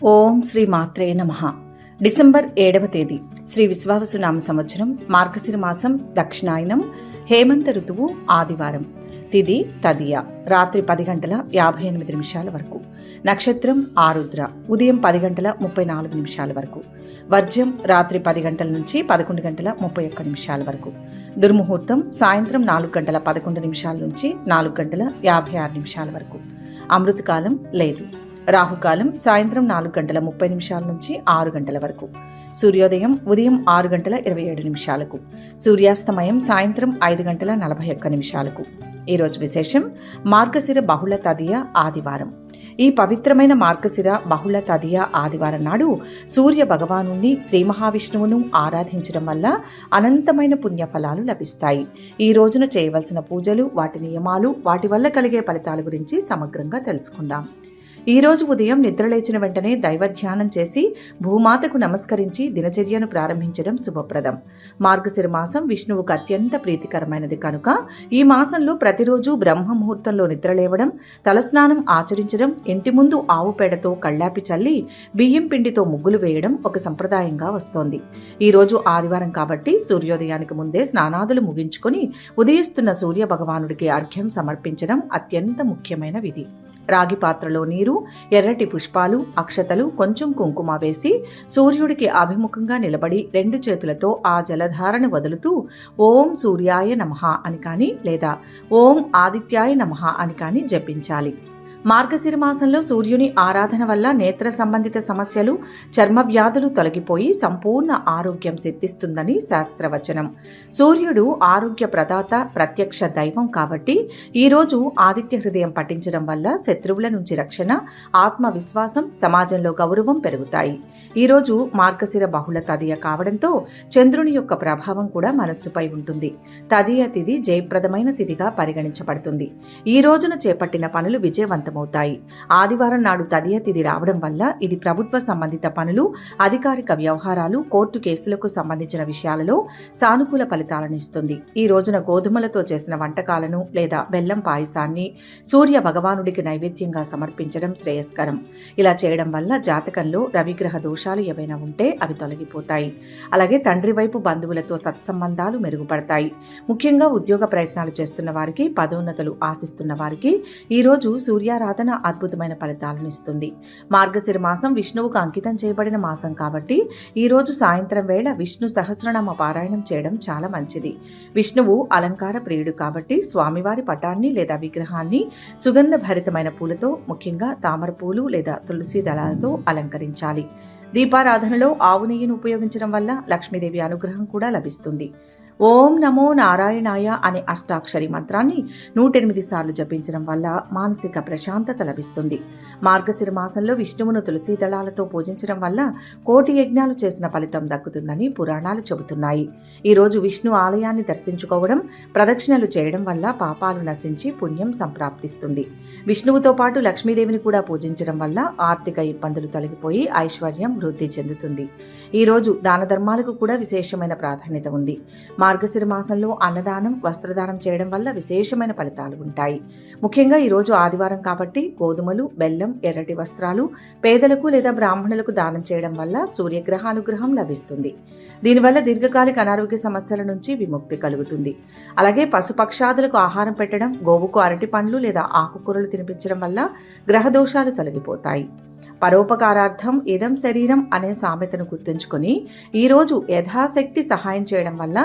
ఓం శ్రీ మాత్రే నమః. డిసెంబర్ 7వ తేదీ శ్రీ విశ్వావసునామ సంవత్సరం మార్గశిర మాసం దక్షిణాయనం హేమంత ఋతువు ఆదివారం. తిథి తదియ. రాత్రి 10:58 వరకు. నక్షత్రం ఆరుద్ర. ఉదయం 10:34 వరకు. వర్జ్యం రాత్రి 10 గంటల నుంచి 11:31 వరకు. దుర్ముహూర్తం సాయంత్రం 4:11 నుంచి 4:56 వరకు. అమృతకాలం లేదు. రాహుకాలం సాయంత్రం 4:30 నుంచి 6 గంటల వరకు. సూర్యోదయం ఉదయం 6:27. సూర్యాస్తమయం సాయంత్రం 5:41. ఈరోజు విశేషం మార్గశిర బహుళ తదియ ఆదివారం. ఈ పవిత్రమైన మార్గశిర బహుళ తదియ ఆదివారం నాడు సూర్య భగవాను శ్రీ మహావిష్ణువును ఆరాధించడం వల్ల అనంతమైన పుణ్యఫలాలు లభిస్తాయి. ఈ రోజున చేయవలసిన పూజలు, వాటి నియమాలు, వాటి వల్ల కలిగే ఫలితాల గురించి సమగ్రంగా తెలుసుకుందాం. ఈ రోజు ఉదయం నిద్రలేచిన వెంటనే దైవధ్యానం చేసి భూమాతకు నమస్కరించి దినచర్యను ప్రారంభించడం శుభప్రదం. మార్గశిర మాసం విష్ణువుకు అత్యంత ప్రీతికరమైనది కనుక ఈ మాసంలో ప్రతిరోజు బ్రహ్మ ముహూర్తంలో నిద్రలేవడం, తలస్నానం ఆచరించడం, ఇంటి ముందు ఆవు పేడతో కళ్ళాపి చల్లి బియ్యం పిండితో ముగ్గులు వేయడం ఒక సంప్రదాయంగా వస్తోంది. ఈ రోజు ఆదివారం కాబట్టి సూర్యోదయానికి ముందే స్నానాదులు ముగించుకొని ఉదయిస్తున్న సూర్య భగవానుడికి అర్ఘ్యం సమర్పించడం అత్యంత ముఖ్యమైన విధి. రాగి పాత్రలో నీరు, ఎర్రటి పుష్పాలు, అక్షతలు, కొంచెం కుంకుమ వేసి సూర్యుడికి అభిముఖంగా నిలబడి 2 చేతులతో ఆ జలధారను వదులుతూ ఓం సూర్యాయ నమః అని కానీ లేదా ఓం ఆదిత్యాయ నమః అని కానీ జపించాలి. మార్గశిర మాసంలో సూర్యుని ఆరాధన వల్ల నేత్ర సంబంధిత సమస్యలు, చర్మ వ్యాధులు తొలగిపోయి సంపూర్ణ ఆరోగ్యం సిద్ధిస్తుందని శాస్త్రవచనం. సూర్యుడు ఆరోగ్య ప్రదాత, ప్రత్యక్ష దైవం కాబట్టి ఈరోజు ఆదిత్య హృదయం పఠించడం వల్ల శత్రువుల నుంచి రక్షణ, ఆత్మవిశ్వాసం, సమాజంలో గౌరవం పెరుగుతాయి. ఈరోజు మార్గశిర బహుళ తదియ కావడంతో చంద్రుని యొక్క ప్రభావం కూడా మనస్సుపై ఉంటుంది. తదియ తిథి జయప్రదమైన తిథిగా పరిగణించబడుతుంది. ఈ రోజున చేపట్టిన పనులు విజయవంతం అవుతాయి. ఆదివారం నాడు తదియ తిథి రావడం వల్ల ఇది ప్రభుత్వ సంబంధిత పనులు, అధికారిక వ్యవహారాలు, కోర్టు కేసులకు సంబంధించిన విషయాలలో సానుకూల ఫలితాలను ఇస్తుంది. ఈ రోజున గోధుమలతో చేసిన వంటకాలను లేదా బెల్లం పాయసాన్ని సూర్య భగవానుడికి నైవేద్యంగా సమర్పించడం శ్రేయస్కరం. ఇలా చేయడం వల్ల జాతకంలో రవిగ్రహ దోషాలు ఏవైనా ఉంటే అవి తొలగిపోతాయి. అలాగే తండ్రి వైపు బంధువులతో సత్సంబంధాలు మెరుగుపడతాయి. ముఖ్యంగా ఉద్యోగ ప్రయత్నాలు చేస్తున్న వారికి, పదోన్నతులు ఆశిస్తున్న వారికి ఈరోజు సూర్యారాధన అద్భుతమైన ఫలితాలను ఇస్తుంది. మార్గశిర మాసం విష్ణువుకు అంకితం చేయబడిన మాసం కాబట్టి ఈ రోజు సాయంత్రం వేళ విష్ణు సహస్రనామ పారాయణం చేయడం చాలా మంచిది. విష్ణువు అలంకార ప్రియుడు కాబట్టి స్వామివారి పటాన్ని లేదా విగ్రహాన్ని సుగంధ భరితమైన పూలతో, ముఖ్యంగా తామర పూలు లేదా తులసి దళాలతో అలంకరించాలి. దీపారాధనలో ఆవు నెయ్యిని ఉపయోగించడం వల్ల లక్ష్మీదేవి అనుగ్రహం కూడా లభిస్తుంది. ఓం నమో నారాయణాయ అనే అష్టాక్షరి మంత్రాన్ని 108 సార్లు జపించడం వల్ల మానసిక ప్రశాంతత లభిస్తుంది. మార్గశిర మాసంలో విష్ణువును తులసి దళాలతో పూజించడం వల్ల కోటి యజ్ఞాలు చేసిన ఫలితం దక్కుతుందని పురాణాలు చెబుతున్నాయి. ఈరోజు విష్ణు ఆలయాన్ని దర్శించుకోవడం, ప్రదక్షిణలు చేయడం వల్ల పాపాలు నశించి పుణ్యం సంప్రాప్తిస్తుంది. విష్ణువుతో పాటు లక్ష్మీదేవిని కూడా పూజించడం వల్ల ఆర్థిక ఇబ్బందులు తొలగిపోయి ఐశ్వర్యం వృద్ధి చెందుతుంది. ఈరోజు దాన ధర్మాలకు కూడా విశేషమైన ప్రాధాన్యత ఉంది. మార్గశిర మాసంలో అన్నదానం, వస్త్రదానం చేయడం వల్ల విశేషమైన ఫలితాలు ఉంటాయి. ముఖ్యంగా ఈరోజు ఆదివారం కాబట్టి గోధుమలు, బెల్లం, ఎర్రటి వస్త్రాలు పేదలకు లేదా బ్రాహ్మణులకు దానం చేయడం వల్ల సూర్యగ్రహానుగ్రహం లభిస్తుంది. దీనివల్ల దీర్ఘకాలిక అనారోగ్య సమస్యల నుంచి విముక్తి కలుగుతుంది. అలాగే పశుపక్షాదులకు ఆహారం పెట్టడం, గోవుకు అరటి పండ్లు లేదా ఆకుకూరలు తినిపించడం వల్ల గ్రహదోషాలు తొలగిపోతాయి. పరోపకారార్థం ఇదం శరీరం అనే సామెతను గుర్తుంచుకొని ఈరోజు యథాశక్తి సహాయం చేయడం వల్ల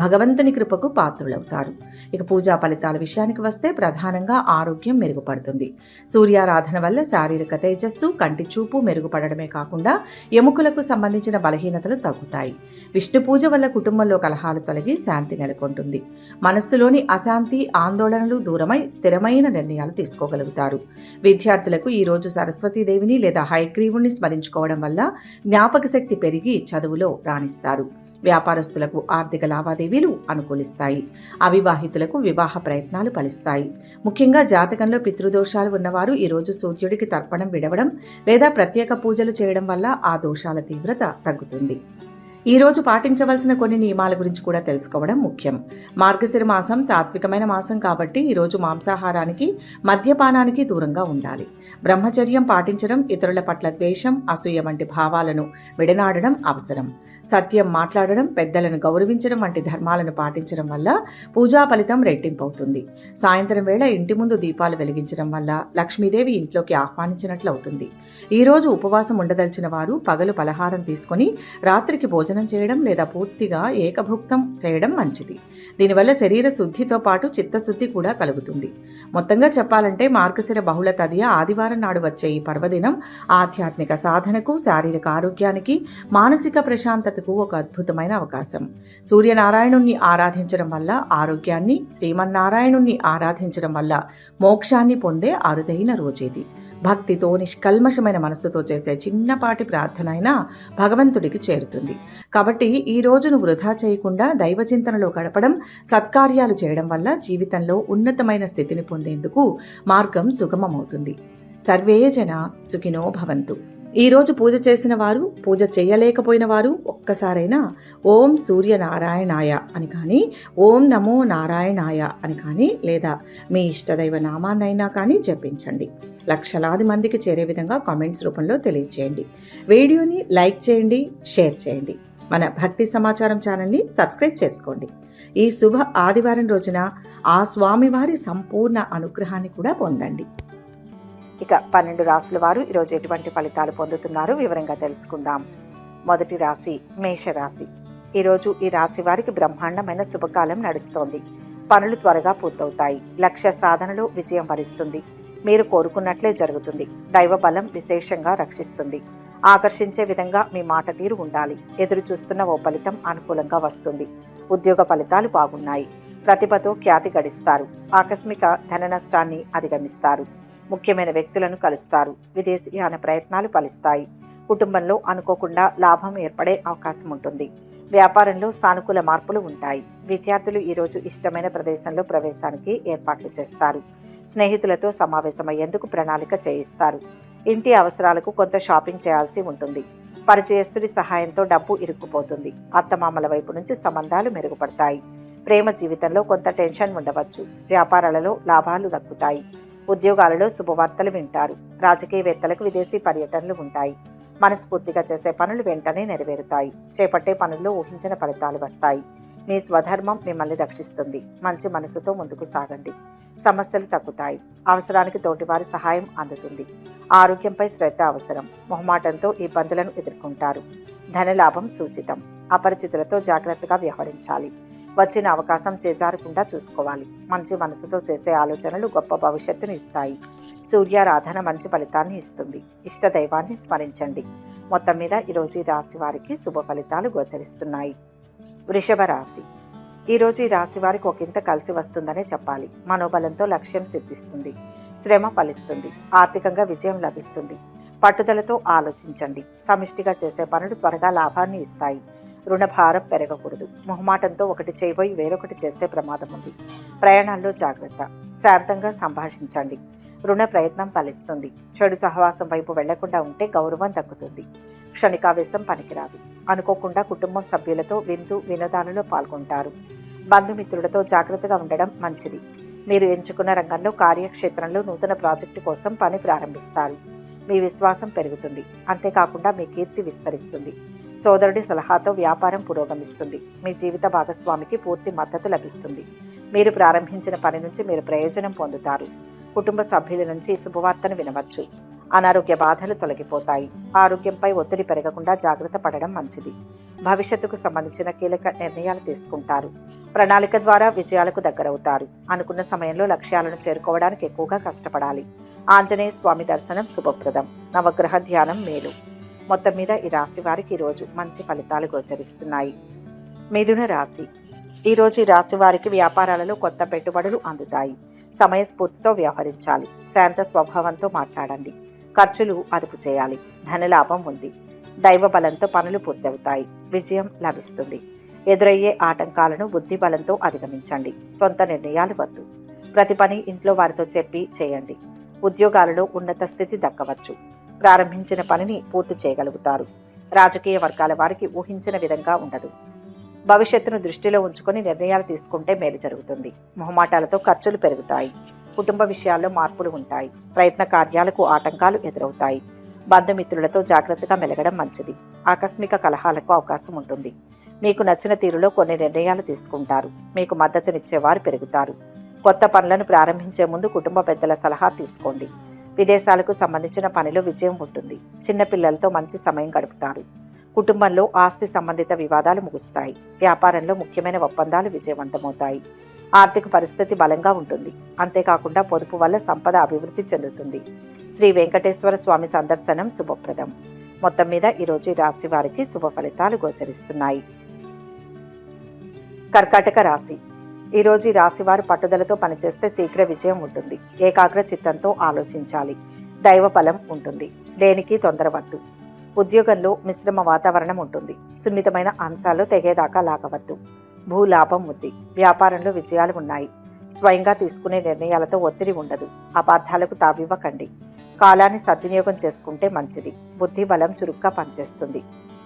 భగవంతుని కృపకు పాత్రులవుతారు. ఇక పూజా ఫలితాల విషయానికి వస్తే ప్రధానంగా ఆరోగ్యం మెరుగుపడుతుంది. సూర్యారాధన వల్ల శారీరక తేజస్సు, కంటి చూపు మెరుగుపడడమే కాకుండా ఎముకలకు సంబంధించిన బలహీనతలు తగ్గుతాయి. విష్ణు పూజ వల్ల కుటుంబంలో కలహాలు తొలగి శాంతి నెలకొంటుంది. మనస్సులోని అశాంతి, ఆందోళనలు దూరమై స్థిరమైన నిర్ణయాలు తీసుకోగలుగుతారు. విద్యార్థులకు ఈరోజు సరస్వతీదేవిని లేదా హయగ్రీవుణ్ణి స్మరించుకోవడం వల్ల జ్ఞాపక శక్తి పెరిగి చదువులో రాణిస్తారు. వ్యాపారస్తులకు ఆర్థిక లావాదేవీలు అనుకూలిస్తాయి. అవివాహితులకు వివాహ ప్రయత్నాలు ఫలిస్తాయి. ముఖ్యంగా జాతకంలో పితృదోషాలు ఉన్నవారు ఈరోజు సూర్యుడికి తర్పణం విడవడం లేదా ప్రత్యేక పూజలు చేయడం వల్ల ఆ దోషాల తీవ్రత తగ్గుతుంది. ఈ రోజు పాటించవలసిన కొన్ని నియమాల గురించి కూడా తెలుసుకోవడం ముఖ్యం. మార్గశిర మాసం సాత్వికమైన మాసం కాబట్టి ఈరోజు మాంసాహారానికి, మద్యపానానికి దూరంగా ఉండాలి. బ్రహ్మచర్యం పాటించడం, ఇతరుల పట్ల ద్వేషం, అసూయ వంటి భావాలను విడనాడడం అవసరం. సత్యం మాట్లాడడం, పెద్దలను గౌరవించడం వంటి ధర్మాలను పాటించడం వల్ల పూజా ఫలితం రెట్టింపవుతుంది. సాయంత్రం వేళ ఇంటి ముందు దీపాలు వెలిగించడం వల్ల లక్ష్మీదేవి ఇంట్లోకి ఆహ్వానించినట్లవుతుంది. ఈరోజు ఉపవాసం ఉండదలిచిన వారు పగలు పలహారం తీసుకుని రాత్రికి భోజనం చేయడం లేదా పూర్తిగా ఏకభుక్తం చేయడం మంచిది. దీనివల్ల శరీర శుద్ధితో పాటు చిత్తశుద్ధి కూడా కలుగుతుంది. మొత్తంగా చెప్పాలంటే మార్గశిర బహుళ తదియ ఆదివారం నాడు వచ్చే ఈ పర్వదినం ఆధ్యాత్మిక సాధనకు, శారీరక ఆరోగ్యానికి, మానసిక ప్రశాంతతకు ఒక అద్భుతమైన అవకాశం. సూర్యనారాయణుణ్ణి ఆరాధించడం వల్ల ఆరోగ్యాన్ని, శ్రీమన్నారాయణుణ్ణి ఆరాధించడం వల్ల మోక్షాన్ని పొందే అరుదైన రోజేది. భక్తితో, నిష్కల్మషమైన మనస్సుతో చేసే చిన్నపాటి ప్రార్థన అయినా భగవంతుడికి చేరుతుంది. కాబట్టి ఈ రోజును వృధా చేయకుండా దైవచింతనలో గడపడం, సత్కార్యాలు చేయడం వల్ల జీవితంలో ఉన్నతమైన స్థితిని పొందేందుకు మార్గం సుగమమవుతుంది. సర్వే జన సుఖినో భవంతు. ఈరోజు పూజ చేసిన వారు, పూజ చేయలేకపోయిన వారు ఒక్కసారైనా ఓం సూర్యనారాయణాయ అని కానీ, ఓం నమో నారాయణాయ అని కానీ, లేదా మీ ఇష్టదైవ నామాన్నైనా కానీ జపించండి. లక్షలాది మందికి చేరే విధంగా కామెంట్స్ రూపంలో తెలియచేయండి. వీడియోని లైక్ చేయండి, షేర్ చేయండి. మన భక్తి సమాచారం ఛానల్ని సబ్స్క్రైబ్ చేసుకోండి. ఈ శుభ ఆదివారం రోజున ఆ స్వామివారి సంపూర్ణ అనుగ్రహాన్ని కూడా పొందండి. ఇక 12 రాశుల వారు ఈరోజు ఎటువంటి ఫలితాలు పొందుతున్నారో వివరంగా తెలుసుకుందాం. మొదటి రాశి మేషరాశి. ఈరోజు ఈ రాశి వారికి బ్రహ్మాండమైన శుభకాలం నడుస్తోంది. పనులు త్వరగా పూర్తవుతాయి. లక్ష్య సాధనలో విజయం వరిస్తుంది. మీరు కోరుకున్నట్లే జరుగుతుంది. దైవ బలం విశేషంగా రక్షిస్తుంది. ఆకర్షించే విధంగా మీ మాట తీరు ఉండాలి. ఎదురు చూస్తున్న ఓ ఫలితం అనుకూలంగా వస్తుంది. ఉద్యోగ ఫలితాలు బాగున్నాయి. ప్రతిభతో ఖ్యాతి గడిస్తారు. ఆకస్మిక ధన నష్టాన్ని అధిగమిస్తారు. ముఖ్యమైన వ్యక్తులను కలుస్తారు. విదేశీయాన ప్రయత్నాలు ఫలిస్తాయి. కుటుంబంలో అనుకోకుండా లాభం ఏర్పడే అవకాశం ఉంటుంది. వ్యాపారంలో సానుకూల మార్పులు ఉంటాయి. విద్యార్థులు ఈరోజు ఇష్టమైన ప్రదేశంలో ప్రవేశానికి ఏర్పాట్లు చేస్తారు. స్నేహితులతో సమావేశమయ్యేందుకు ప్రణాళిక చేయిస్తారు. ఇంటి అవసరాలకు కొంత షాపింగ్ చేయాల్సి ఉంటుంది. పరిచయస్తుడి సహాయంతో డబ్బు ఇరుక్కుపోతుంది. అత్తమామల వైపు నుంచి సంబంధాలు మెరుగుపడతాయి. ప్రేమ జీవితంలో కొంత టెన్షన్ ఉండవచ్చు. వ్యాపారాలలో లాభాలు దక్కుతాయి. ఉద్యోగాలలో శుభవార్తలు వింటారు. రాజకీయవేత్తలకు విదేశీ పర్యటనలు ఉంటాయి. మనస్ఫూర్తిగా చేసే పనులు వెంటనే నెరవేరుతాయి. చేపట్టే పనుల్లో ఊహించిన ఫలితాలు వస్తాయి. మీ స్వధర్మం మిమ్మల్ని రక్షిస్తుంది. మంచి మనసుతో ముందుకు సాగండి. సమస్యలు తగ్గుతాయి. అవసరానికి తోటివారి సహాయం అందుతుంది. ఆరోగ్యంపై శ్రద్ధ అవసరం. మొహమాటంతో ఇబ్బందులను ఎదుర్కొంటారు. ధనలాభం సూచితం. అపరిచితులతో జాగ్రత్తగా వ్యవహరించాలి. వచ్చిన అవకాశం చేజారకుండా చూసుకోవాలి. మంచి మనసుతో చేసే ఆలోచనలు గొప్ప భవిష్యత్తును ఇస్తాయి. సూర్యారాధన మంచి ఫలితాన్ని ఇస్తుంది. ఇష్ట దైవాన్ని స్మరించండి. మొత్తం మీద ఈరోజు ఈ రాశి వారికి శుభ ఫలితాలు గోచరిస్తున్నాయి. వృషభ రాశి. ఈరోజు ఈ రాశి వారికి ఒకంత కలిసి వస్తుందనే చెప్పాలి. మనోబలంతో లక్ష్యం సిద్ధిస్తుంది. శ్రమ ఫలిస్తుంది. ఆర్థికంగా విజయం లభిస్తుంది. పట్టుదలతో ఆలోచించండి. సమిష్టిగా చేసే పనులు త్వరగా లాభాన్ని ఇస్తాయి. రుణభారం పెరగకూడదు. మొహమాటంతో ఒకటి చేయబోయి వేరొకటి చేసే ప్రమాదం ఉంది. ప్రయాణాల్లో జాగ్రత్త. శాంతంగా సంభాషించండి. రుణ ప్రయత్నం ఫలిస్తుంది. చెడు సహవాసం వైపు వెళ్లకుండా ఉంటే గౌరవం దక్కుతుంది. క్షణికావేశం పనికిరాదు. అనుకోకుండా కుటుంబం సభ్యులతో విందు వినోదాలలో పాల్గొంటారు. బంధుమిత్రులతో జాగ్రత్తగా ఉండడం మంచిది. మీరు ఎంచుకున్న రంగంలో కార్యక్షేత్రంలో నూతన ప్రాజెక్టు కోసం పని ప్రారంభిస్తారు. మీ విశ్వాసం పెరుగుతుంది. అంతేకాకుండా మీ కీర్తి విస్తరిస్తుంది. సోదరుడి సలహాతో వ్యాపారం పురోగమిస్తుంది. మీ జీవిత భాగస్వామికి పూర్తి మద్దతు లభిస్తుంది. మీరు ప్రారంభించిన పని నుంచి మీరు ప్రయోజనం పొందుతారు. కుటుంబ సభ్యుల నుంచి శుభవార్తను వినవచ్చు. అనారోగ్య బాధలు తొలగిపోతాయి. ఆరోగ్యంపై ఒత్తిడి పెరగకుండా జాగ్రత్త పడడం మంచిది. భవిష్యత్తుకు సంబంధించిన కీలక నిర్ణయాలు తీసుకుంటారు. ప్రణాళిక ద్వారా విజయాలకు దగ్గరవుతారు. అనుకున్న సమయంలో లక్ష్యాలను చేరుకోవడానికి ఎక్కువగా కష్టపడాలి. ఆంజనేయ స్వామి దర్శనం శుభప్రదం. నవగ్రహ ధ్యానం మేలు. మొత్తం మీద ఈ రాశి వారికి ఈరోజు మంచి ఫలితాలు గోచరిస్తున్నాయి. మిథున రాశి. ఈరోజు ఈ రాశి వారికి వ్యాపారాలలో కొత్త పెట్టుబడులు అందుతాయి. సమయస్ఫూర్తితో వ్యవహరించాలి. శాంత స్వభావంతో మాట్లాడండి. ఖర్చులు అదుపు చేయాలి. ధనలాభం ఉంది. దైవ బలంతో పనులు పూర్తవుతాయి. విజయం లభిస్తుంది. ఎదురయ్యే ఆటంకాలను బుద్ధి బలంతో అధిగమించండి. సొంత నిర్ణయాలు వద్దు. ప్రతి పని ఇంట్లో వారితో చెప్పి చేయండి. ఉద్యోగాలలో ఉన్నత స్థితి దక్కవచ్చు. ప్రారంభించిన పనిని పూర్తి చేయగలుగుతారు. రాజకీయ వర్గాల వారికి ఊహించిన విధంగా ఉండదు. భవిష్యత్తును దృష్టిలో ఉంచుకొని నిర్ణయాలు తీసుకుంటే మేలు జరుగుతుంది. మొహమాటాలతో ఖర్చులు పెరుగుతాయి. కుటుంబ విషయాల్లో మార్పులు ఉంటాయి. ప్రయత్న కార్యాలకు ఆటంకాలు ఎదురవుతాయి. బంధుమిత్రులతో జాగ్రత్తగా మెలగడం మంచిది. ఆకస్మిక కలహాలకు అవకాశం ఉంటుంది. మీకు నచ్చిన తీరులో కొన్ని నిర్ణయాలు తీసుకుంటారు. మీకు మద్దతునిచ్చేవారు పెరుగుతారు. కొత్త పనులను ప్రారంభించే ముందు కుటుంబ పెద్దల సలహా తీసుకోండి. విదేశాలకు సంబంధించిన పనిలో విజయం ఉంటుంది. చిన్నపిల్లలతో మంచి సమయం గడుపుతారు. కుటుంబంలో ఆస్తి సంబంధిత వివాదాలు ముగుస్తాయి. వ్యాపారంలో ముఖ్యమైన ఒప్పందాలు విజయవంతమవుతాయి. ఆర్థిక పరిస్థితి బలంగా ఉంటుంది. అంతేకాకుండా పొదుపు వల్ల సంపద అభివృద్ధి చెందుతుంది. శ్రీ వెంకటేశ్వర స్వామి సందర్శనం శుభప్రదం. మొత్తం మీద ఈరోజు ఈ రాశి వారికి శుభ ఫలితాలు గోచరిస్తున్నాయి. కర్కాటక రాశి. ఈరోజు ఈ రాశి వారు పట్టుదలతో పనిచేస్తే శీఘ్ర విజయం ఉంటుంది. ఏకాగ్ర చిత్తంతో ఆలోచించాలి. దైవ బలం ఉంటుంది. దేనికి తొందరవద్దు. ఉద్యోగంలో మిశ్రమ వాతావరణం ఉంటుంది. సున్నితమైన అంశాల్లో తెగేదాకా లాగవద్దు. భూలాభం ఉంది. వ్యాపారంలో విజయాలు ఉన్నాయి. స్వయంగా తీసుకునే నిర్ణయాలతో ఒత్తిడి ఉండదు. అపార్థాలకు తావివ్వకండి. కాలాన్ని సద్వినియోగం చేసుకుంటే మంచిది. బుద్ధి బలం చురుగ్గా పనిచేస్తుంది.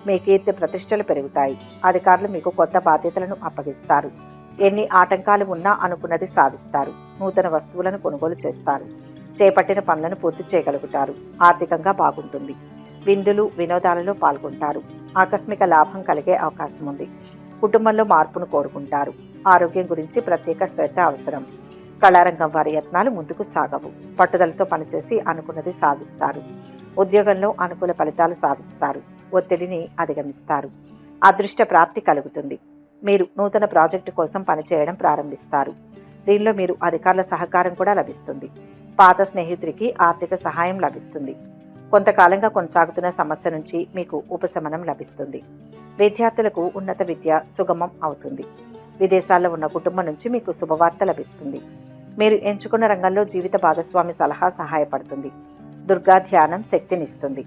మీ కీర్తి ప్రతిష్టలు పెరుగుతాయి. అధికారులు మీకు కొత్త బాధ్యతలను అప్పగిస్తారు. ఎన్ని ఆటంకాలు ఉన్నా అనుకున్నది సాధిస్తారు. నూతన వస్తువులను కొనుగోలు చేస్తారు. చేపట్టిన పనులను పూర్తి చేయగలుగుతారు. ఆర్థికంగా బాగుంటుంది. విందులు వినోదాలలో పాల్గొంటారు. ఆకస్మిక లాభం కలిగే అవకాశం ఉంది. కుటుంబంలో మార్పును కోరుకుంటారు. ఆరోగ్యం గురించి ప్రత్యేక శ్రద్ధ అవసరం. కళారంగం వారి యత్నాలు ముందుకు సాగవు. పట్టుదలతో పనిచేసి అనుకున్నది సాధిస్తారు. ఉద్యోగంలో అనుకూల ఫలితాలు సాధిస్తారు. ఒత్తిడిని అధిగమిస్తారు. అదృష్ట ప్రాప్తి కలుగుతుంది. మీరు నూతన ప్రాజెక్టు కోసం పనిచేయడం ప్రారంభిస్తారు. దీనిలో మీరు అధికారుల సహకారం కూడా లభిస్తుంది. పాత స్నేహితుడికి ఆర్థిక సహాయం లభిస్తుంది. కొంతకాలంగా కొనసాగుతున్న సమస్య నుంచి మీకు ఉపశమనం లభిస్తుంది. విద్యార్థులకు ఉన్నత విద్య సుగమం అవుతుంది. విదేశాల్లో ఉన్న కుటుంబం నుంచి మీకు శుభవార్త లభిస్తుంది. మీరు ఎంచుకున్న రంగంలో జీవిత భాగస్వామి సలహా సహాయపడుతుంది. దుర్గా ధ్యానం శక్తినిస్తుంది.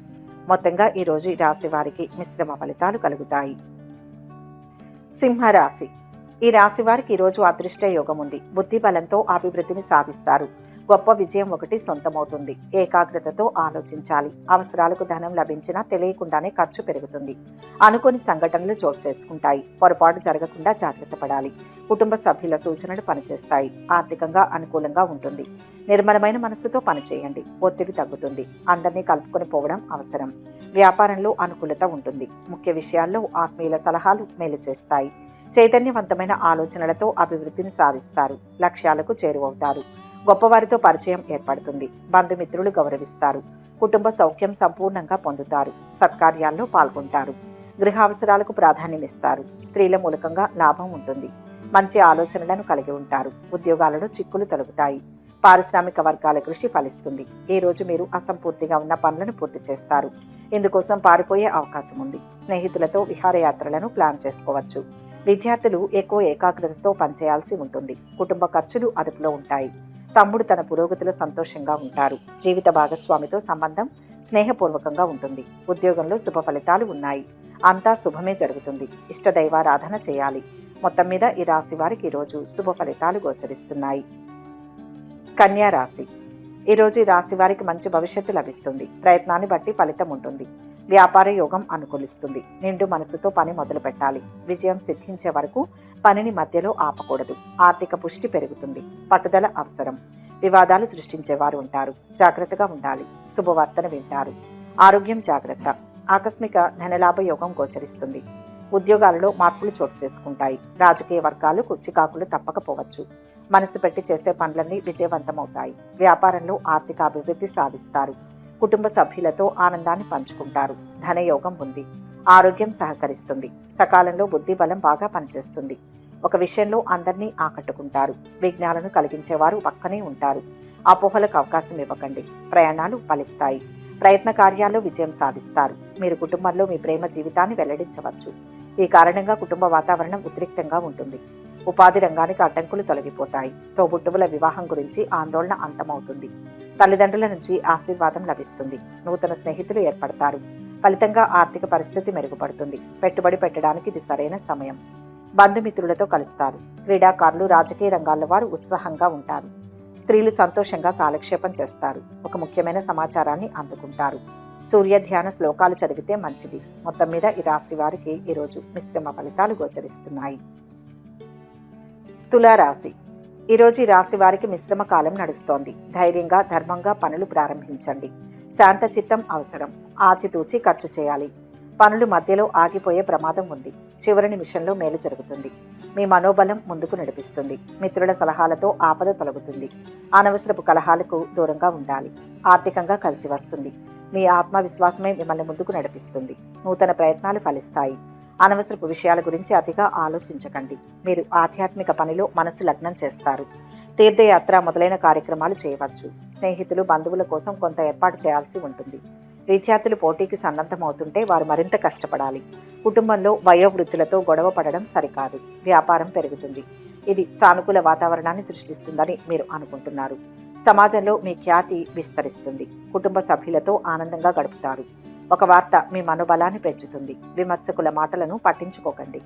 మొత్తంగా ఈరోజు ఈ రాశి వారికి మిశ్రమ ఫలితాలు కలుగుతాయి. సింహరాశి. ఈ రాశి వారికి ఈరోజు అదృష్ట యోగం ఉంది. బుద్ధి బలంతో అభివృద్ధిని సాధిస్తారు. గొప్ప విజయం ఒకటి సొంతమవుతుంది. ఏకాగ్రతతో ఆలోచించాలి. అవసరాలకు ధనం లభించినా తెలియకుండానే ఖర్చు పెరుగుతుంది. అనుకోని సంఘటనలు చోటు చేసుకుంటాయి. పొరపాటు జరగకుండా జాగ్రత్త పడాలి. కుటుంబ సభ్యుల సూచనలు పనిచేస్తాయి. ఆర్థికంగా అనుకూలంగా ఉంటుంది. నిర్మలమైన మనస్సుతో పనిచేయండి. ఒత్తిడి తగ్గుతుంది. అందరినీ కలుపుకొని పోవడం అవసరం. వ్యాపారంలో అనుకూలత ఉంటుంది. ముఖ్య విషయాల్లో ఆత్మీయుల సలహాలు మేలు చేస్తాయి. చైతన్యవంతమైన ఆలోచనలతో అభివృద్ధిని సాధిస్తారు. లక్ష్యాలకు చేరువవుతారు. గొప్పవారితో పరిచయం ఏర్పడుతుంది. బంధుమిత్రులు గౌరవిస్తారు. కుటుంబ సౌఖ్యం సంపూర్ణంగా పొందుతారు. సత్కార్యాల్లో పాల్గొంటారు. గృహ అవసరాలకు ప్రాధాన్యమిస్తారు. స్త్రీల మూలకంగా లాభం ఉంటుంది. మంచి ఆలోచనలను కలిగి ఉంటారు. ఉద్యోగాలలో చిక్కులు తొలగుతాయి. పారిశ్రామిక వర్గాల కృషి ఫలిస్తుంది. ఈ రోజు మీరు అసంపూర్తిగా ఉన్న పనులను పూర్తి చేస్తారు. ఇందుకోసం పారిపోయే అవకాశం ఉంది. స్నేహితులతో విహారయాత్రలను ప్లాన్ చేసుకోవచ్చు. విద్యార్థులు ఎక్కువ ఏకాగ్రతతో పనిచేయాల్సి ఉంటుంది. కుటుంబ ఖర్చులు అదుపులో ఉంటాయి. తమ్ముడు తన పురోగతిలో సంతోషంగా ఉంటారు. జీవిత భాగస్వామితో సంబంధం స్నేహపూర్వకంగా ఉంటుంది. ఉద్యోగంలో శుభ ఫలితాలు ఉన్నాయి. అంతా శుభమే జరుగుతుంది. ఇష్టదైవారాధన చేయాలి. మొత్తం మీద ఈ రాశి వారికి ఈరోజు శుభ ఫలితాలు గోచరిస్తున్నాయి. కన్యా రాశి. ఈరోజు ఈ రాశి వారికి మంచి భవిష్యత్తు లభిస్తుంది. ప్రయత్నాన్ని బట్టి ఫలితం ఉంటుంది. వ్యాపార యోగం అనుకూలిస్తుంది. నిండు మనసుతో పని మొదలు పెట్టాలి. విజయం సిద్ధించే వరకు పనిని మధ్యలో ఆపకూడదు. ఆర్థిక పుష్టి పెరుగుతుంది. పట్టుదల అవసరం. వివాదాలు సృష్టించేవారు ఉంటారు. జాగ్రత్తగా ఉండాలి. శుభవార్తను వింటారు. ఆరోగ్యం జాగ్రత్త. ఆకస్మిక ధనలాభ యోగం గోచరిస్తుంది. ఉద్యోగాలలో మార్పులు చోటు చేసుకుంటాయి. రాజకీయ వర్గాలకు చికాకులు తప్పకపోవచ్చు. మనసు పెట్టి చేసే పనులన్నీ విజయవంతమవుతాయి. వ్యాపారంలో ఆర్థిక అభివృద్ధి సాధిస్తారు. కుటుంబ సభ్యులతో ఆనందాన్ని పంచుకుంటారు. ధనయోగం ఉంది. ఆరోగ్యం సహకరిస్తుంది. సకాలంలో బుద్ధి బలం బాగా పనిచేస్తుంది. ఒక విషయంలో అందరినీ ఆకట్టుకుంటారు. విఘ్నాలను కలిగించేవారు పక్కనే ఉంటారు. అపోహలకు అవకాశం ఇవ్వకండి. ప్రయాణాలు ఫలిస్తాయి. ప్రయత్న కార్యాల్లో విజయం సాధిస్తారు. మీరు కుటుంబంలో మీ ప్రేమ జీవితాన్ని వెల్లడించవచ్చు. ఈ కారణంగా కుటుంబ వాతావరణం ఉద్రిక్తంగా ఉంటుంది. ఉపాధి రంగానికి అడ్డంకులు తొలగిపోతాయి. తోబుట్టువుల వివాహం గురించి ఆందోళన అంతమవుతుంది. తల్లిదండ్రుల నుంచి ఆశీర్వాదం లభిస్తుంది. నూతన స్నేహితులు ఏర్పడతారు. ఫలితంగా ఆర్థిక పరిస్థితి మెరుగుపడుతుంది. పెట్టుబడి పెట్టడానికి ఇది సరైన సమయం. బంధుమిత్రులతో కలుస్తారు. క్రీడాకారులు, రాజకీయ రంగాల వారు ఉత్సాహంగా ఉంటారు. స్త్రీలు సంతోషంగా కాలక్షేపం చేస్తారు. ఒక ముఖ్యమైన సమాచారాన్ని అందుకుంటారు. సూర్య ధ్యాన శ్లోకాలు చదివితే మంచిది. మొత్తం మీద ఈ రాశి వారికి ఈరోజు మిశ్రమ ఫలితాలు గోచరిస్తున్నాయి. తులారాశి. ఈరోజు ఈ రాశి వారికి మిశ్రమ కాలం నడుస్తోంది. ధైర్యంగా ధర్మంగా పనులు ప్రారంభించండి. శాంత చిత్తం అవసరం. ఆచితూచి ఖర్చు చేయాలి. పనులు మధ్యలో ఆగిపోయే ప్రమాదం ఉంది. చివరి నిమిషంలో మేలు జరుగుతుంది. మీ మనోబలం ముందుకు నడిపిస్తుంది. మిత్రుల సలహాలతో ఆపద తొలగుతుంది. అనవసరపు కలహాలకు దూరంగా ఉండాలి. ఆర్థికంగా కలిసి వస్తుంది. మీ ఆత్మవిశ్వాసమే మిమ్మల్ని ముందుకు నడిపిస్తుంది. నూతన ప్రయత్నాలు ఫలిస్తాయి. అనవసరపు విషయాల గురించి అతిగా ఆలోచించకండి. మీరు ఆధ్యాత్మిక పనిలో మనసు లగ్నం చేస్తారు. తీర్థయాత్ర మొదలైన కార్యక్రమాలు చేయవచ్చు. స్నేహితులు బంధువుల కోసం కొంత ఏర్పాటు చేయాల్సి ఉంటుంది. విద్యార్థులు పోటీకి సన్నద్ధమవుతుంటే వారు మరింత కష్టపడాలి. కుటుంబంలో వయోవృద్ధులతో గొడవ పడడం సరికాదు. వ్యాపారం పెరుగుతుంది. ఇది సానుకూల వాతావరణాన్ని సృష్టిస్తుందని మీరు అనుకుంటున్నారు. సమాజంలో మీ ఖ్యాతి విస్తరిస్తుంది. కుటుంబ సభ్యులతో ఆనందంగా గడుపుతారు. ఒక వార్త మీ మనోబలాన్ని పెంచుతుంది. విమర్శకుల మాటలను పట్టించుకోకండి.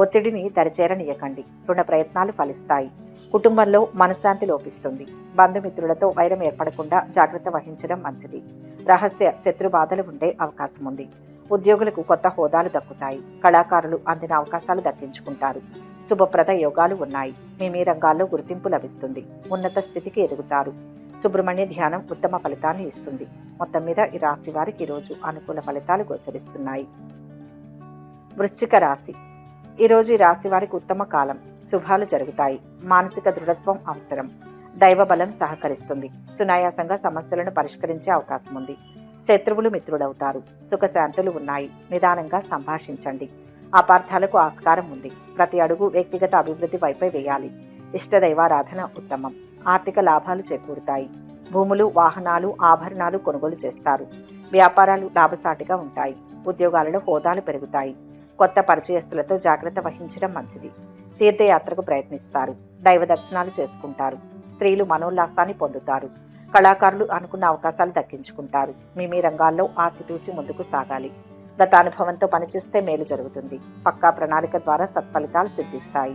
ఒత్తిడిని దరిచేరనీయకండి. రుణ ప్రయత్నాలు ఫలిస్తాయి. కుటుంబంలో మనశ్శాంతి లోపిస్తుంది. బంధుమిత్రులతో వైరం ఏర్పడకుండా జాగ్రత్త వహించడం మంచిది. రహస్య శత్రు బాధలు ఉండే అవకాశం ఉంది. ఉద్యోగులకు కొత్త హోదాలు దక్కుతాయి. కళాకారులు అందిన అవకాశాలు దక్కించుకుంటారు. శుభప్రద యోగాలు ఉన్నాయి. మీ రంగాల్లో గుర్తింపు లభిస్తుంది. ఉన్నత స్థితికి ఎదుగుతారు. సుబ్రహ్మణ్య ధ్యానం ఉత్తమ ఫలితాన్ని ఇస్తుంది. మొత్తం మీద ఈ రాశి వారికి ఈరోజు అనుకూల ఫలితాలు గోచరిస్తున్నాయి. వృశ్చిక రాశి. ఈరోజు ఈ రాశి వారికి ఉత్తమ కాలం. శుభాలు జరుగుతాయి. మానసిక దృఢత్వం అవసరం. దైవ బలం సహకరిస్తుంది. సునాయాసంగా సమస్యలను పరిష్కరించే అవకాశం ఉంది. శత్రువులు మిత్రుడవుతారు. సుఖశాంతులు ఉన్నాయి. నిదానంగా సంభాషించండి. అపార్థాలకు ఆస్కారం ఉంది. ప్రతి అడుగు వ్యక్తిగత అభివృద్ధి వైపే వేయాలి. ఇష్టదైవారాధన ఉత్తమం. ఆర్థిక లాభాలు చేకూరుతాయి. భూములు, వాహనాలు, ఆభరణాలు కొనుగోలు చేస్తారు. వ్యాపారాలు లాభసాటిగా ఉంటాయి. ఉద్యోగాలలో హోదాలు పెరుగుతాయి. కొత్త పరిచయస్తులతో జాగ్రత్త వహించడం మంచిది. తీర్థయాత్రకు ప్రయత్నిస్తారు. దైవ దర్శనాలు చేసుకుంటారు. స్త్రీలు మనోల్లాసాన్ని పొందుతారు. కళాకారులు అనుకున్న అవకాశాలు దక్కించుకుంటారు. మీ రంగాల్లో ఆచితూచి ముందుకు సాగాలి. గత అనుభవంతో పనిచేస్తే మేలు జరుగుతుంది. పక్కా ప్రణాళిక ద్వారా సత్ఫలితాలు సిద్ధిస్తాయి.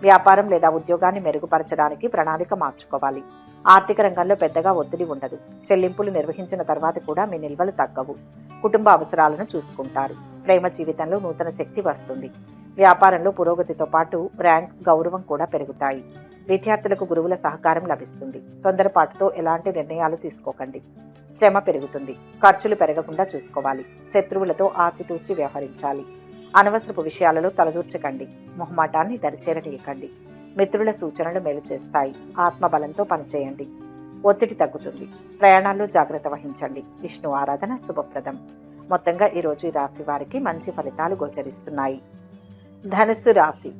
వ్యాపారం లేదా ఉద్యోగాన్ని మెరుగుపరచడానికి ప్రణాళిక మార్చుకోవాలి. ఆర్థిక రంగంలో పెద్దగా ఒత్తిడి ఉండదు. చెల్లింపులు నిర్వహించిన తర్వాత కూడా మీ నిల్వలు తగ్గవు. కుటుంబ అవసరాలను చూసుకుంటారు. ప్రేమ జీవితంలో నూతన శక్తి వస్తుంది. వ్యాపారంలో పురోగతితో పాటు ర్యాంక్, గౌరవం కూడా పెరుగుతాయి. విద్యార్థులకు గురువుల సహకారం లభిస్తుంది. తొందరపాటుతో ఎలాంటి నిర్ణయాలు తీసుకోకండి. శ్రమ పెరుగుతుంది. ఖర్చులు పెరగకుండా చూసుకోవాలి. శత్రువులతో ఆచితూచి వ్యవహరించాలి. అనవసరపు విషయాలలో తలదూర్చకండి. మొహమాటాన్ని దరిచేరనీయకండి. మిత్రుల సూచనలు మేలు చేస్తాయి. ఆత్మబలంతో పనిచేయండి. ఒత్తిడి తగ్గుతుంది. ప్రయాణాల్లో జాగ్రత్త వహించండి. విష్ణు ఆరాధన శుభప్రదం. మొత్తంగా ఈరోజు ఈ రాశి వారికి మంచి ఫలితాలు గోచరిస్తున్నాయి. ధనుస్సు రాశి.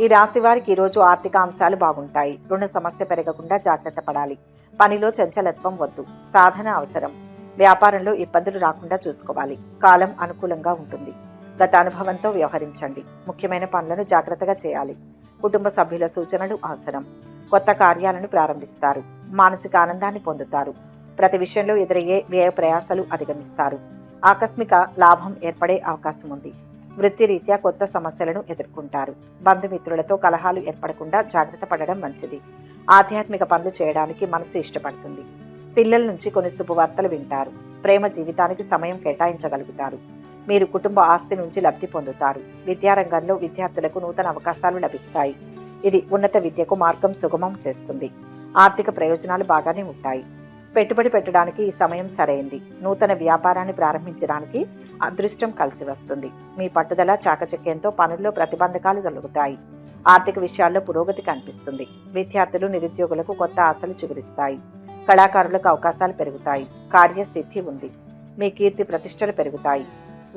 ఈ రాశి వారికి ఈరోజు ఆర్థిక అంశాలు బాగుంటాయి. రుణ సమస్య పెరగకుండా జాగ్రత్త పడాలి. పనిలో చంచలత్వం వద్దు. సాధన అవసరం. వ్యాపారంలో ఇబ్బందులు రాకుండా చూసుకోవాలి. కాలం అనుకూలంగా ఉంటుంది. గత అనుభవంతో వ్యవహరించండి. ముఖ్యమైన పనులను జాగ్రత్తగా చేయాలి. కుటుంబ సభ్యుల సూచనలు అవసరం. కొత్త కార్యాలను ప్రారంభిస్తారు. మానసిక ఆనందాన్ని పొందుతారు. ప్రతి విషయంలో ఎదురయ్యే వ్యయ ప్రయాసాలు అధిగమిస్తారు. ఆకస్మిక లాభం ఏర్పడే అవకాశం ఉంది. వృత్తిరీత్యా కొత్త సమస్యలను ఎదుర్కొంటారు. బంధుమిత్రులతో కలహాలు ఏర్పడకుండా జాగ్రత్త పడడం మంచిది. ఆధ్యాత్మిక పనులు చేయడానికి మనసు ఇష్టపడుతుంది. పిల్లల నుంచి కొన్ని శుభవార్తలు వింటారు. ప్రేమ జీవితానికి సమయం కేటాయించగలుగుతారు. మీరు కుటుంబ ఆస్తి నుంచి లబ్ధి పొందుతారు. విద్యారంగంలో విద్యార్థులకు నూతన అవకాశాలు లభిస్తాయి. ఇది ఉన్నత విద్యకు మార్గం సుగమం చేస్తుంది. ఆర్థిక ప్రయోజనాలు బాగానే ఉంటాయి. పెట్టుబడి పెట్టడానికి ఈ సమయం సరైంది. నూతన వ్యాపారాన్ని ప్రారంభించడానికి అదృష్టం కలిసి వస్తుంది. మీ పట్టుదల చాకచక్యంతో పనుల్లో ప్రతిబంధకాలు జరుగుతాయి. ఆర్థిక విషయాల్లో పురోగతి కనిపిస్తుంది. విద్యార్థులు, నిరుద్యోగులకు కొత్త ఆశలు చిగురిస్తాయి. కళాకారులకు అవకాశాలు పెరుగుతాయి. కార్యసిద్ధి ఉంది. మీ కీర్తి ప్రతిష్టలు పెరుగుతాయి.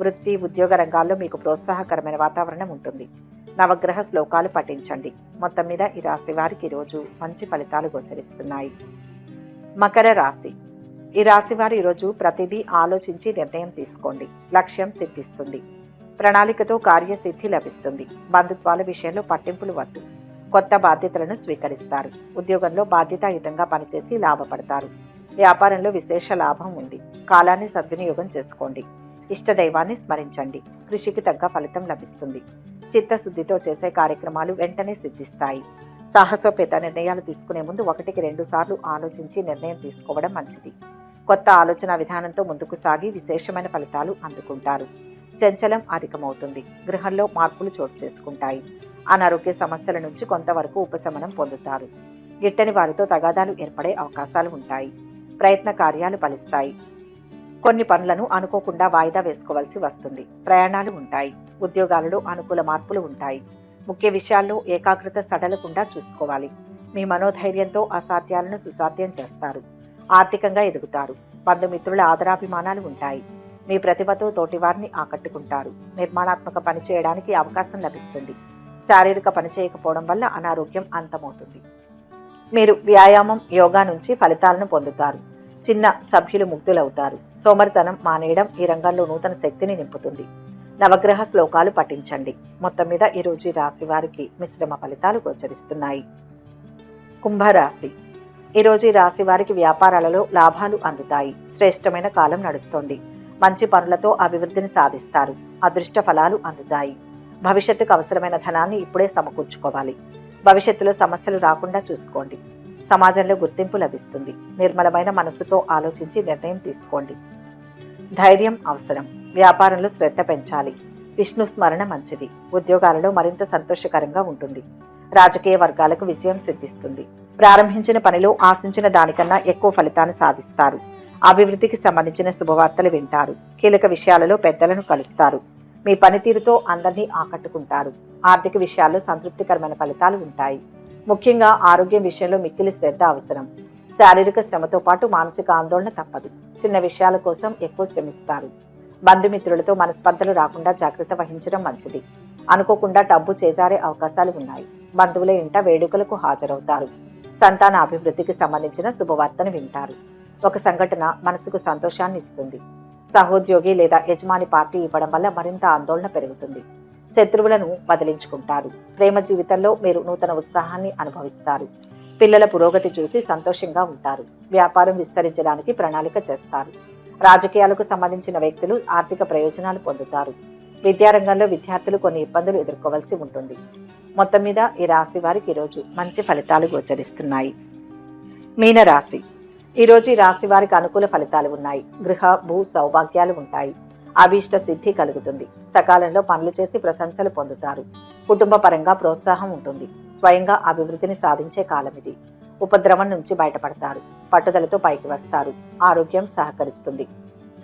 వృత్తి, ఉద్యోగ రంగాల్లో మీకు ప్రోత్సాహకరమైన వాతావరణం ఉంటుంది. నవగ్రహ శ్లోకాలు పఠించండి. మొత్తం మీద ఈ రాశి వారికి ఈరోజు మంచి ఫలితాలు గోచరిస్తున్నాయి. మకర రాశి. ఈ రాశి వారు ఈరోజు ప్రతిదీ ఆలోచించి నిర్ణయం తీసుకోండి. లక్ష్యం సిద్ధిస్తుంది. ప్రణాళికతో కార్యసిద్ధి లభిస్తుంది. బంధుత్వాల విషయంలో పట్టింపులు వద్దు. కొత్త బాధ్యతలను స్వీకరిస్తారు. ఉద్యోగంలో బాధ్యతాయుతంగా పనిచేసి లాభపడతారు. వ్యాపారంలో విశేష లాభం ఉంది. కాలాన్ని సద్వినియోగం చేసుకోండి. ఇష్టదైవాన్ని స్మరించండి. కృషికి తగ్గ ఫలితం లభిస్తుంది. చిత్తశుద్ధితో చేసే కార్యక్రమాలు వెంటనే సిద్ధిస్తాయి. సాహసోపేత నిర్ణయాలు తీసుకునే ముందు 1-2 సార్లు ఆలోచించి నిర్ణయం తీసుకోవడం మంచిది. కొత్త ఆలోచన విధానంతో ముందుకు సాగి విశేషమైన ఫలితాలు అందుకుంటారు. చంచలం అధికమవుతుంది. గృహంలో మార్పులు చోటు చేసుకుంటాయి. అనారోగ్య సమస్యల నుంచి కొంతవరకు ఉపశమనం పొందుతారు. గిట్టని వారితో తగాదాలు ఏర్పడే అవకాశాలు ఉంటాయి. ప్రయత్న కార్యాలు ఫలిస్తాయి. కొన్ని పనులను అనుకోకుండా వాయిదా వేసుకోవాల్సి వస్తుంది. ప్రయాణాలు ఉంటాయి. ఉద్యోగాలలో అనుకూల మార్పులు ఉంటాయి. ముఖ్య విషయాల్లో ఏకాగ్రత సడలకుండా చూసుకోవాలి. మీ మనోధైర్యంతో అసాధ్యాలను సుసాధ్యం చేస్తారు. ఆర్థికంగా ఎదుగుతారు. బంధుమిత్రుల ఆదరాభిమానాలు ఉంటాయి. మీ ప్రతిభతో తోటివారిని ఆకట్టుకుంటారు. నిర్మాణాత్మక పని చేయడానికి అవకాశం లభిస్తుంది. శారీరక పని చేయకపోవడం వల్ల అనారోగ్యం అంతమవుతుంది. మీరు వ్యాయామం, యోగా నుంచి ఫలితాలను పొందుతారు. చిన్న సభ్యులు ముగ్ధులవుతారు. సోమరితనం మానేయడం ఈ రంగంలో నూతన శక్తిని నింపుతుంది. నవగ్రహ శ్లోకాలు పఠించండి. మొత్తం మీద ఈరోజు ఈ రాశి వారికి మిశ్రమ ఫలితాలు గోచరిస్తున్నాయి. కుంభరాశి. ఈరోజు ఈ రాశి వారికి వ్యాపారాలలో లాభాలు అందుతాయి. శ్రేష్టమైన కాలం నడుస్తోంది. మంచి పనులతో అభివృద్ధిని సాధిస్తారు. అదృష్ట ఫలాలు అందుతాయి. భవిష్యత్తుకు అవసరమైన ధనాన్ని ఇప్పుడే సమకూర్చుకోవాలి. భవిష్యత్తులో సమస్యలు రాకుండా చూసుకోండి. సమాజంలో గుర్తింపు లభిస్తుంది. నిర్మలమైన మనస్సుతో ఆలోచించి నిర్ణయం తీసుకోండి. ధైర్యం అవసరం. వ్యాపారంలో శ్రద్ధ పెంచాలి. విష్ణు స్మరణ మంచిది. ఉద్యోగాలలో మరింత సంతోషకరంగా ఉంటుంది. రాజకీయ వర్గాలకు విజయం సిద్ధిస్తుంది. ప్రారంభించిన పనిలో ఆశించిన దానికన్నా ఎక్కువ ఫలితాన్ని సాధిస్తారు. అభివృద్ధికి సంబంధించిన శుభవార్తలు వింటారు. కీలక విషయాలలో పెద్దలను కలుస్తారు. మీ పనితీరుతో అందరినీ ఆకట్టుకుంటారు. ఆర్థిక విషయాల్లో సంతృప్తికరమైన ఫలితాలు ఉంటాయి. ముఖ్యంగా ఆరోగ్యం విషయంలో మిక్కిలి శ్రద్ధ అవసరం. శారీరక శ్రమతో పాటు మానసిక ఆందోళన తప్పదు. చిన్న విషయాల కోసం ఎక్కువ శ్రమిస్తారు. బంధుమిత్రులతో మనస్పర్ధలు రాకుండా జాగ్రత్త వహించడం మంచిది. అనుకోకుండా డబ్బు చేజారే అవకాశాలు ఉన్నాయి. బంధువుల ఇంట వేడుకలకు హాజరవుతారు. సంతాన అభివృద్ధికి సంబంధించిన శుభవార్తను వింటారు. ఒక సంఘటన మనసుకు సంతోషాన్ని ఇస్తుంది. సహోద్యోగి లేదా యజమాని పార్టీ ఇవ్వడం వల్ల మరింత ఆందోళన పెరుగుతుంది. శత్రువులను వదిలించుకుంటారు. ప్రేమ జీవితంలో మీరు నూతన ఉత్సాహాన్ని అనుభవిస్తారు. పిల్లల పురోగతి చూసి సంతోషంగా ఉంటారు. వ్యాపారం విస్తరించడానికి ప్రణాళిక చేస్తారు. రాజకీయాలకు సంబంధించిన వ్యక్తులు ఆర్థిక ప్రయోజనాలు పొందుతారు. విద్యారంగంలో విద్యార్థులు కొన్ని ఇబ్బందులు ఎదుర్కోవాల్సి ఉంటుంది. మొత్తం మీద ఈ రాశి వారికి ఈరోజు మంచి ఫలితాలు గోచరిస్తున్నాయి. మీనరాశి. ఈరోజు ఈ రాశి వారికి అనుకూల ఫలితాలు ఉన్నాయి. గృహ భూ సౌభాగ్యాలు ఉంటాయి. అభీష్ట సిద్ధి కలుగుతుంది. సకాలంలో పనులు చేసి ప్రశంసలు పొందుతారు. కుటుంబ పరంగా ప్రోత్సాహం ఉంటుంది. స్వయంగా అభివృద్ధిని సాధించే కాలం ఇది. ఉపద్రవం నుంచి బయటపడతారు. పట్టుదలతో పైకి వస్తారు. ఆరోగ్యం సహకరిస్తుంది.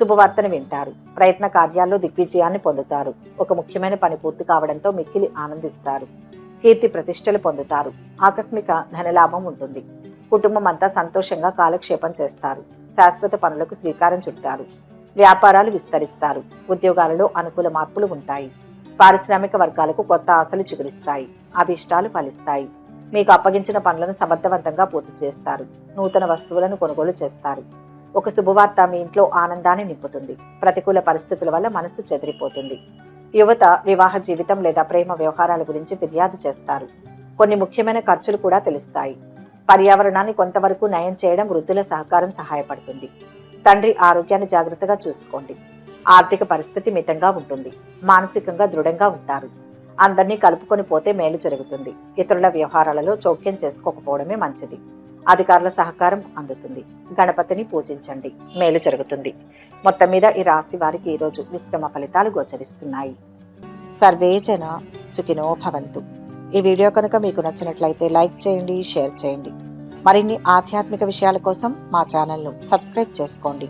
శుభవార్తను వింటారు. ప్రయత్న కార్యాల్లో దిగ్విజయాన్ని పొందుతారు. ఒక ముఖ్యమైన పని పూర్తి కావడంతో మిక్కిలి ఆనందిస్తారు. కీర్తి ప్రతిష్టలు పొందుతారు. ఆకస్మిక ధనలాభం ఉంటుంది. కుటుంబం అంతా సంతోషంగా కాలక్షేపం చేస్తారు. శాశ్వత పనులకు శ్రీకారం చుడతారు. వ్యాపారాలు విస్తరిస్తారు. ఉద్యోగాలలో అనుకూల మార్పులు ఉంటాయి. పారిశ్రామిక వర్గాలకు కొత్త ఆశలు చిగురిస్తాయి. అభిష్టాలు ఫలిస్తాయి. మీకు అప్పగించిన పనులను సమర్థవంతంగా పూర్తి చేస్తారు. నూతన వస్తువులను కొనుగోలు చేస్తారు. ఒక శుభవార్త మీ ఇంట్లో ఆనందాన్ని నింపుతుంది. ప్రతికూల పరిస్థితుల వల్ల మనస్సు చెదిరిపోతుంది. యువత వివాహ జీవితం లేదా ప్రేమ వ్యవహారాల గురించి ఫిర్యాదు చేస్తారు. కొన్ని ముఖ్యమైన ఖర్చులు కూడా తెలుస్తాయి. పర్యావరణాన్ని కొంతవరకు నయం చేయడం వృద్ధుల సహకారం సహాయపడుతుంది. తండ్రి ఆరోగ్యాన్ని జాగ్రత్తగా చూసుకోండి. ఆర్థిక పరిస్థితి మితంగా ఉంటుంది. మానసికంగా దృఢంగా ఉంటారు. అందరినీ కలుపుకొని పోతే మేలు జరుగుతుంది. ఇతరుల వ్యవహారాలలో జోక్యం చేసుకోకపోవడమే మంచిది. అధికారుల సహకారం అందుతుంది. గణపతిని పూజించండి. మేలు జరుగుతుంది. మొత్తం మీద ఈ రాశి వారికి ఈరోజు మిశ్రమ ఫలితాలు గోచరిస్తున్నాయి. సర్వే జన సుఖినో భవంతు. ఈ వీడియో కనుక మీకు నచ్చినట్లయితే లైక్ చేయండి, షేర్ చేయండి. మరిన్ని ఆధ్యాత్మిక విషయాల కోసం మా ఛానల్ను సబ్స్క్రైబ్ చేసుకోండి.